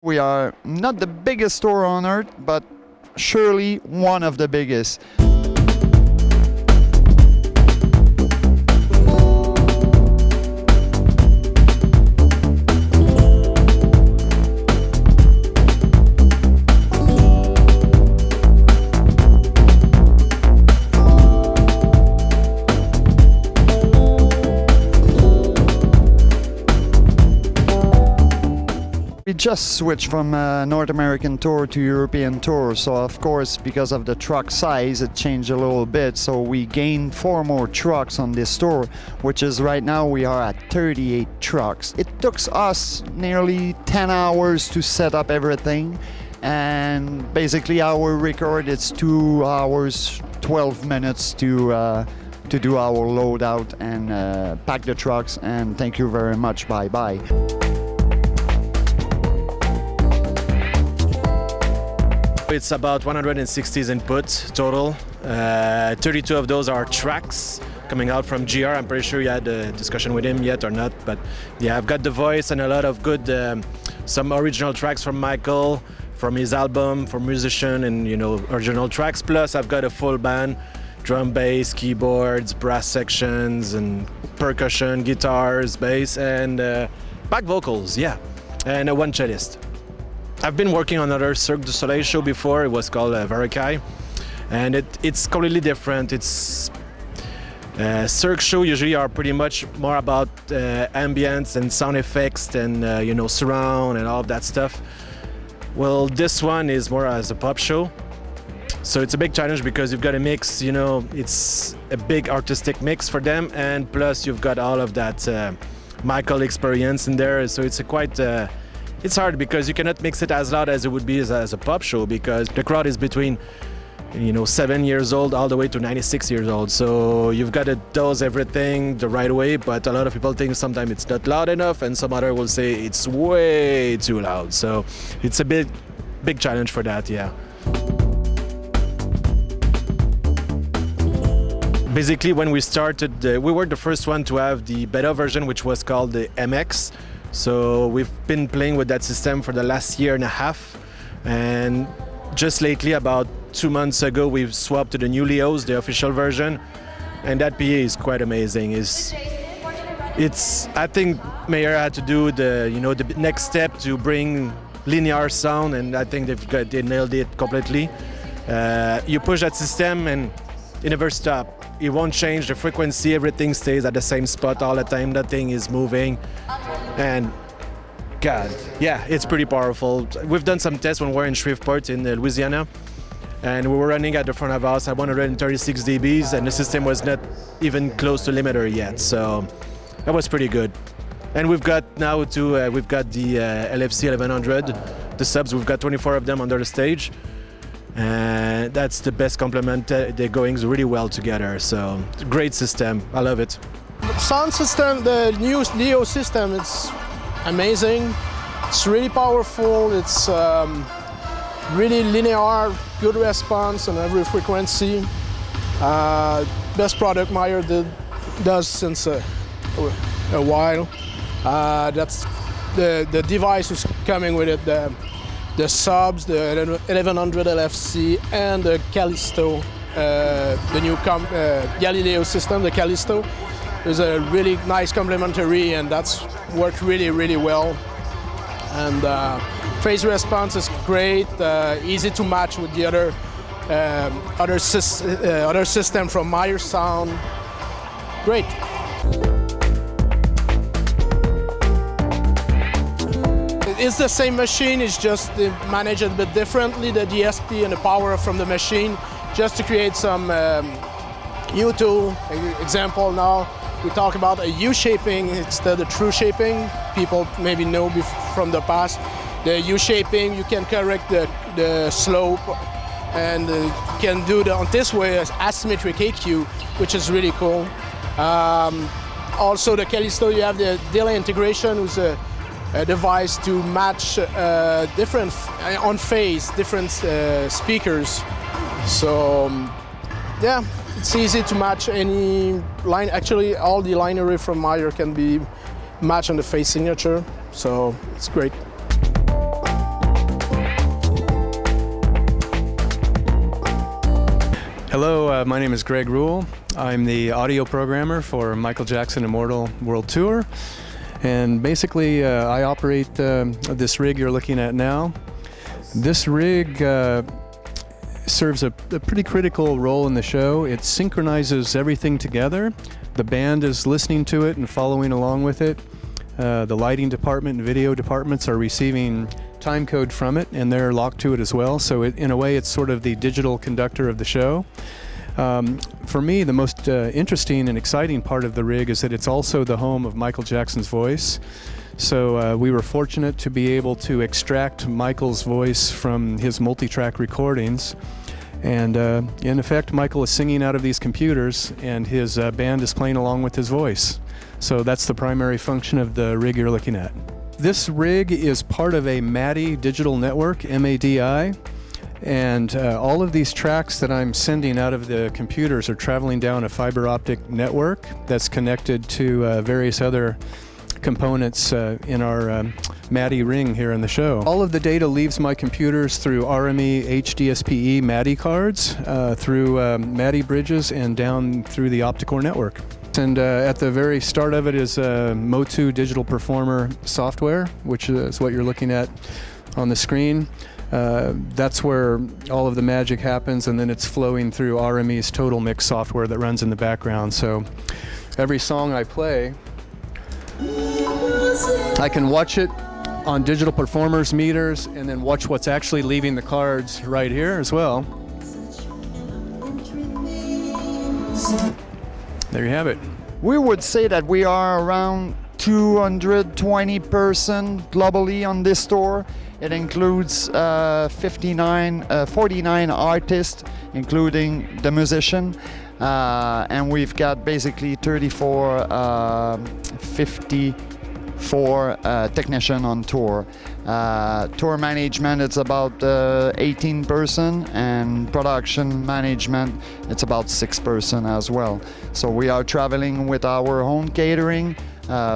We are not the biggest store on earth, but surely one of the biggest. We just switched from a North American tour to European tour, so of course because of the truck size it changed a little bit, so we gained 4 more trucks on this tour, which is right now we are at 38 trucks. It took us nearly 10 hours to set up everything, and basically our record is 2 hours 12 minutes to do our loadout and pack the trucks, and thank you very much, bye. It's about 160 inputs total. 32 of those are tracks coming out from GR. I'm pretty sure you had a discussion with him yet or not, but yeah, I've got the voice and a lot of good, some original tracks from Michael, from his album, for musician and original tracks. Plus I've got a full band, drum, bass, keyboards, brass sections and percussion, guitars, bass and back vocals, yeah, and one cellist. I've been working on another Cirque Du Soleil show before. It was called Vari-Lite, and it's completely different. It's Cirque show usually are pretty much more about ambience and sound effects and surround and all of that stuff. Well, this one is more as a pop show, so it's a big challenge because you've got a mix. It's a big artistic mix for them, and plus you've got all of that Michael experience in there. So it's a quite. It's hard because you cannot mix it as loud as it would be as a pop show because the crowd is between 7 years old all the way to 96 years old. So you've got to dose everything the right way, but a lot of people think sometimes it's not loud enough and some other will say it's way too loud. So it's a big challenge for that, yeah. Basically when we started, we were the first one to have the beta version, which was called the MX. So we've been playing with that system for the last year and a half, and just lately, about 2 months ago, we've swapped to the new Leos, the official version, and that PA is quite amazing. I think Mayer had to do the next step to bring linear sound, and I think they nailed it completely. You push that system and it never stops. It won't change the frequency, everything stays at the same spot all the time, nothing is moving. And God, yeah, it's pretty powerful. We've done some tests when we were in Shreveport in Louisiana, and we were running at the front of house at 136 dBs, and the system was not even close to limiter yet, so that was pretty good. And we've got now we've got the LFC 1100, the subs, we've got 24 of them under the stage. And that's the best complement. They're going really well together, so great system. I love it. Sound system, the new Leo system, it's amazing. It's really powerful. It's really linear, good response on every frequency. Best product Meyer does since a while. That's the device is coming with it. The subs, the 1100 LFC, and the Callisto, the new Galileo system, the Callisto, is a really nice complementary, and that's worked really well. And phase response is great, easy to match with the other system from Meyer Sound. Great. It's the same machine, it's just managed a bit differently, the DSP and the power from the machine, just to create some new tool. Example now, we talk about a U-shaping instead of true shaping. People maybe know from the past. The U-shaping, you can correct the slope, and you can do on this way as asymmetric EQ, which is really cool. Also the Callisto, you have the delay integration with a device to match different on phase different speakers. So yeah, it's easy to match any line. Actually, all the line array from Meyer can be matched on the phase signature. So it's great. Hello, my name is Greg Rule. I'm the audio programmer for Michael Jackson Immortal World Tour. And basically, I operate this rig you're looking at now. This rig serves a pretty critical role in the show. It synchronizes everything together. The band is listening to it and following along with it. The lighting department and video departments are receiving time code from it, and they're locked to it as well. So in a way, it's sort of the digital conductor of the show. For me, the most interesting and exciting part of the rig is that it's also the home of Michael Jackson's voice. So we were fortunate to be able to extract Michael's voice from his multi-track recordings. And in effect, Michael is singing out of these computers, and his band is playing along with his voice. So that's the primary function of the rig you're looking at. This rig is part of a MADI digital network, MADI, and all of these tracks that I'm sending out of the computers are traveling down a fiber optic network that's connected to various other components in our MADI ring here in the show. All of the data leaves my computers through RME HDSPE MADI cards, through MADI bridges, and down through the optical network. And at the very start of it is Motu Digital Performer software, which is what you're looking at on the screen. That's where all of the magic happens, and then it's flowing through RME's Total Mix software that runs in the background. So every song I play, I can watch it on Digital Performer's meters and then watch what's actually leaving the cards right here as well. There you have it. We would say that we are around 220 person globally on this tour. It includes 49 artists, including the musician. And we've got basically 54 technicians on tour. Tour management, it's about 18 person, and production management, it's about 6 person as well. So we are traveling with our own catering,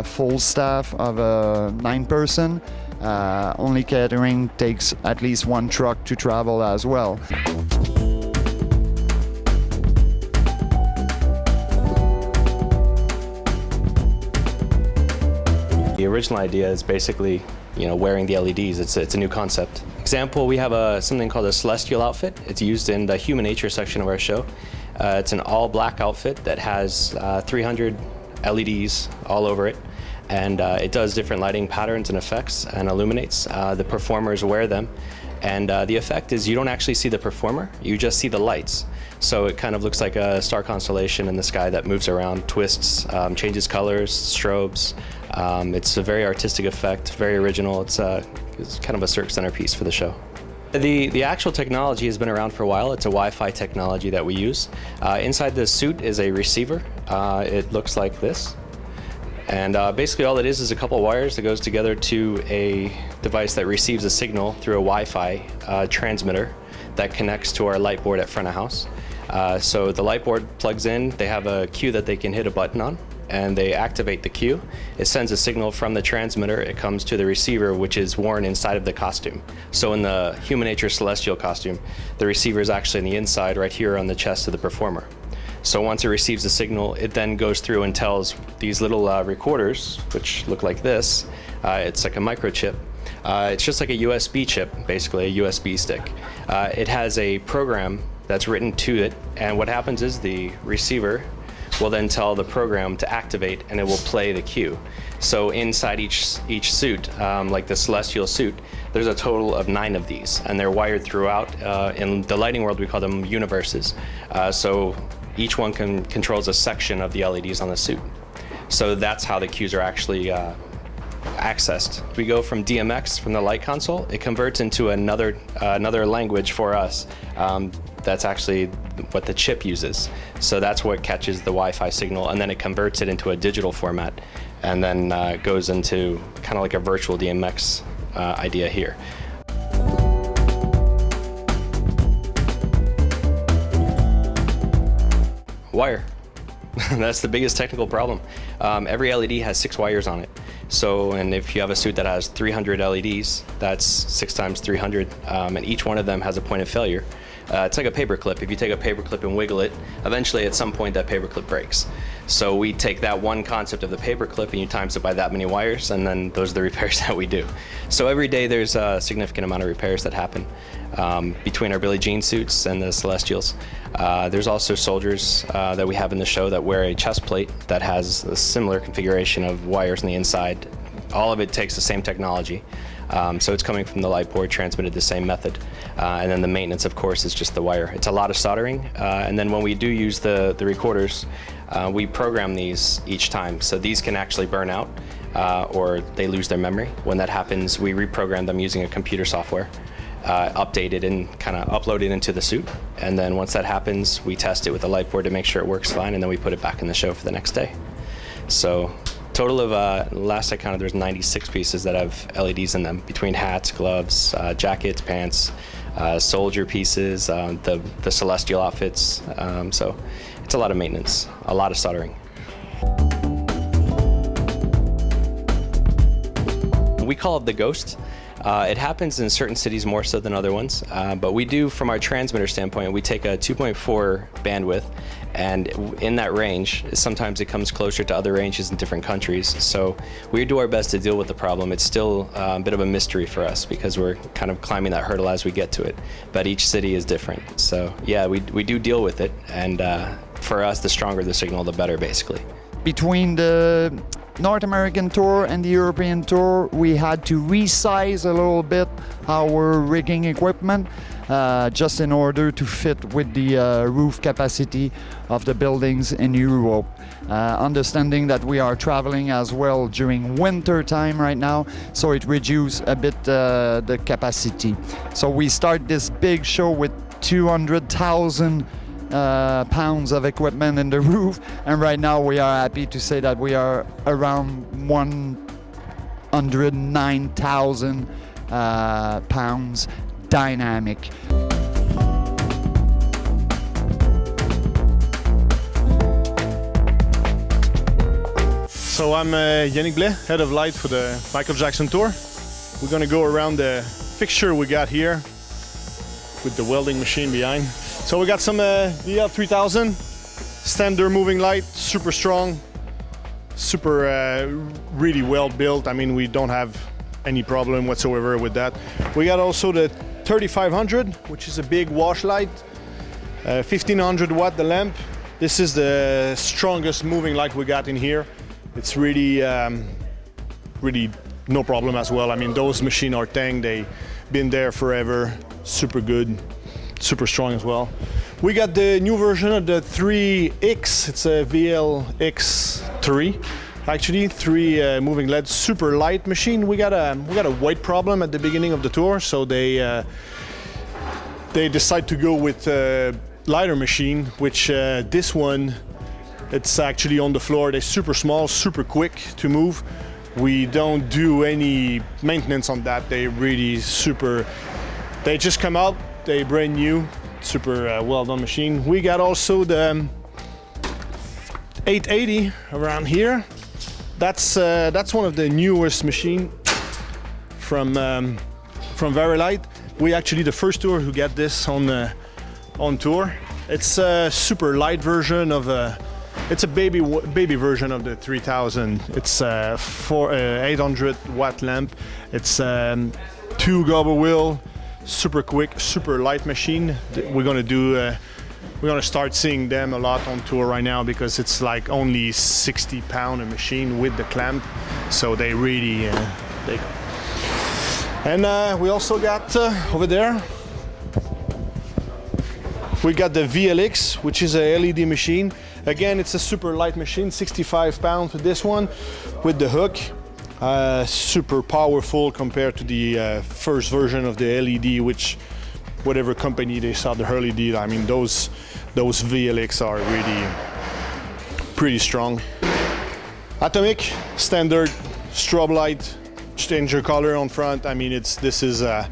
full staff of 9 person. Only catering takes at least 1 truck to travel as well. The original idea is basically, wearing the LEDs. It's a new concept. Example, we have something called a celestial outfit. It's used in the human nature section of our show. It's an all-black outfit that has 300 LEDs all over it, and it does different lighting patterns and effects and illuminates. The performers wear them, and the effect is you don't actually see the performer, you just see the lights. So it kind of looks like a star constellation in the sky that moves around, twists, changes colors, strobes. It's a very artistic effect, very original. It's kind of a Cirque centerpiece for the show. The actual technology has been around for a while. It's a Wi-Fi technology that we use. Inside the suit is a receiver. It looks like this. And basically all it is a couple of wires that goes together to a device that receives a signal through a Wi-Fi transmitter that connects to our light board at front of house. So the light board plugs in, they have a cue that they can hit a button on, and they activate the cue. It sends a signal from the transmitter, it comes to the receiver, which is worn inside of the costume. So in the human nature celestial costume, the receiver is actually on the inside right here on the chest of the performer. So once it receives the signal, it then goes through and tells these little recorders, which look like this. It's like a microchip. It's just like a USB chip, basically a USB stick. It has a program that's written to it, and what happens is the receiver will then tell the program to activate, and it will play the cue. So inside each suit, like the celestial suit, there's a total of 9 of these, and they're wired throughout. In the lighting world, we call them universes. So each one controls a section of the LEDs on the suit. So that's how the cues are actually accessed. We go from DMX, from the light console, it converts into another language for us. That's actually what the chip uses. So that's what catches the Wi-Fi signal, and then it converts it into a digital format, and then goes into kind of like a virtual DMX idea here. Wire. That's the biggest technical problem. Every LED has 6 wires on it. So, and if you have a suit that has 300 LEDs, that's 6 times 300, and each one of them has a point of failure. It's like a paper clip. If you take a paper clip and wiggle it, eventually at some point that paper clip breaks. So we take that one concept of the paper clip and you times it by that many wires, and then those are the repairs that we do. So every day there's a significant amount of repairs that happen between our Billie Jean suits and the Celestials. There's also soldiers that we have in the show that wear a chest plate that has a similar configuration of wires on the inside. All of it takes the same technology. So it's coming from the light board, transmitted the same method. And then the maintenance, of course, is just the wire. It's a lot of soldering. And then when we do use the recorders, we program these each time. So these can actually burn out or they lose their memory. When that happens, we reprogram them using a computer software, update it and kind of upload it into the suit. And then once that happens, we test it with the light board to make sure it works fine, and then we put it back in the show for the next day. So total of, last I counted, there's 96 pieces that have LEDs in them, between hats, gloves, jackets, pants, soldier pieces, the celestial outfits. So it's a lot of maintenance, a lot of soldering. We call it the Ghost. It happens in certain cities more so than other ones, but we do, from our transmitter standpoint, we take a 2.4 bandwidth, and in that range, sometimes it comes closer to other ranges in different countries. So we do our best to deal with the problem. It's still a bit of a mystery for us because we're kind of climbing that hurdle as we get to it, but each city is different. So yeah, we do deal with it, and for us, the stronger the signal, the better, basically. Between the North American tour and the European tour, we had to resize a little bit our rigging equipment just in order to fit with the roof capacity of the buildings in Europe. Understanding that we are traveling as well during winter time right now, so it reduced a bit the capacity. So we start this big show with 200,000 pounds of equipment in the roof, and right now we are happy to say that we are around 109,000 pounds dynamic. So I'm Yannick Blais, head of light for the Michael Jackson tour. We're gonna go around the fixture we got here with the welding machine behind. So we got some DL3000 standard moving light, super strong, super really well built. I mean, we don't have any problem whatsoever with that. We got also the 3500, which is a big wash light, 1500 watt the lamp. This is the strongest moving light we got in here. It's really, really no problem as well. I mean, those machines are tang, they've been there forever, super good. Super strong as well. We got the new version of the 3X. It's a VLX3, actually 3 moving LED, super light machine. We got a weight problem at the beginning of the tour, so they decide to go with a lighter machine, which this one, it's actually on the floor. They're super small, super quick to move. We don't do any maintenance on that. They really super. They just come out. They brand new, super well done machine. We got also the 880 around here. That's one of the newest machine from Vari-Lite. We actually the first tour who get this on tour. It's a super light version of it's a baby version of the 3000. It's 800 watt lamp. It's 2 gobble wheel. Super quick, super light machine. We're gonna start seeing them a lot on tour right now because it's like only 60 pound a machine with the clamp, so they really they go. And we also got over there. We got the VLX, which is a LED machine. Again, it's a super light machine, 65 pounds for this one, with the hook. Super powerful compared to the first version of the LED, which whatever company they saw the LED, I mean those VLX are really pretty strong. Atomic, standard strobe light, change your color on front. I mean this is a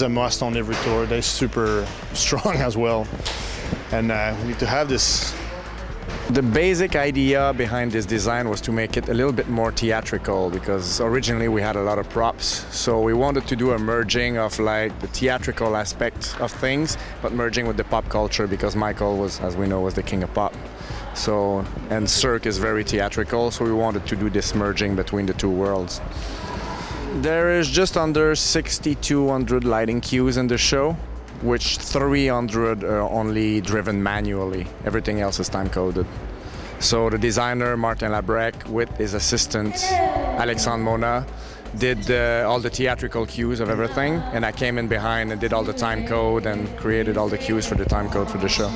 must on every tour. They're super strong as well, and we need to have this The basic idea behind this design was to make it a little bit more theatrical, because originally we had a lot of props. So we wanted to do a merging of like the theatrical aspect of things, but merging with the pop culture, because Michael was, as we know, was the king of pop. So, and Cirque is very theatrical, so we wanted to do this merging between the two worlds. There is just under 6,200 lighting cues in the show, which 300 are only driven manually. Everything else is time-coded. So the designer, Martin Labrec, with his assistant, Alexandre Mona, did all the theatrical cues of everything, and I came in behind and did all the time code and created all the cues for the time code for the show.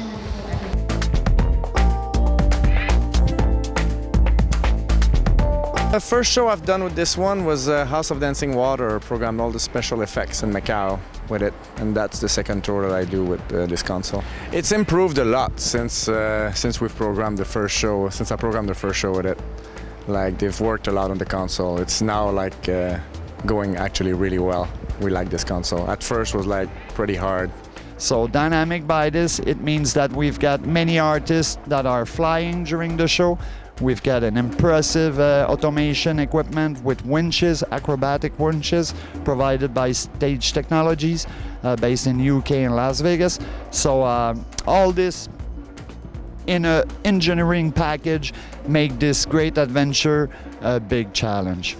The first show I've done with this one was House of Dancing Water. Programmed all the special effects in Macau with it, and that's the second tour that I do with this console. It's improved a lot since we've programmed the first show. Since I programmed the first show with it, like they've worked a lot on the console. It's now like going actually really well. We like this console. At first was like pretty hard. So dynamic by this, it means that we've got many artists that are flying during the show. We've got an impressive automation equipment with winches, acrobatic winches, provided by Stage Technologies, based in UK and Las Vegas. So all this in an engineering package make this great adventure a big challenge.